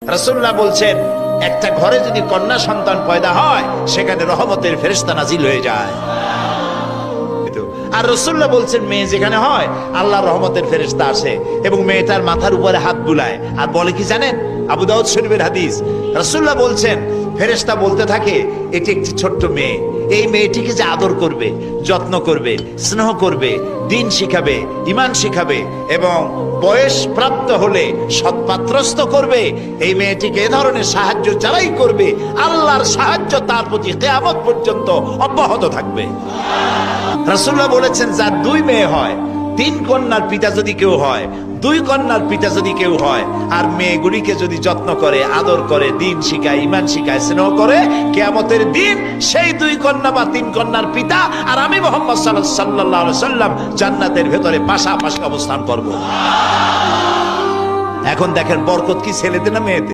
রাসূলুল্লাহ বলছেন, একটা ঘরে যদি কন্যা সন্তান পয়দা হয় সেখানে রহমতের ফেরেশতা নাজিল হয়ে যায়। আর রাসূলুল্লাহ বলছেন, মেয়ে যেখানে হয় আল্লাহর রহমতের ফেরেশতা আসে এবং মেয়েটার মাথার উপরে হাত বুলায় আর বলে কি জানেন, আবু দাউদ শরীফের হাদিস, রাসূলুল্লাহ বলছেন ফেরেশতা বলতে থাকে, এটি একটি ছোট্ট মেয়ে, এই মেয়েটিকে যে আদর করবে, যত্ন করবে, স্নেহ করবে, দ্বীন শিখাবে, ঈমান শিখাবে এবং বয়স প্রাপ্ত হলে সৎপাত্রস্থ করবে, এই মেয়েটিকে এ ধরনের সাহায্য যারাই করবে আল্লাহর সাহায্য তার প্রতি কিয়ামত পর্যন্ত অব্যাহত থাকবে। রাসূলুল্লাহ বলেছেন, যার দুই মেয়ে হয়, তিন কন্যার পিতা যদি কেউ হয়, দুই কন্যার পিতা যদি কেউ হয়, আর মেয়েগুলিকে যদি যত্ন করে, আদর করে, দ্বীন শিখায়, ঈমান শিখায়, স্নেহ করে, কিয়ামতের দিন সেই দুই কন্যা বা তিন কন্যার পিতা আর আমি মুহাম্মদ সাল্লাল্লাহু আলাইহি সাল্লাম জান্নাতের ভেতরে পাশাপাশি অবস্থান করব। এখন দেখেন বরকত কি ছেলেতে না মেয়েতে?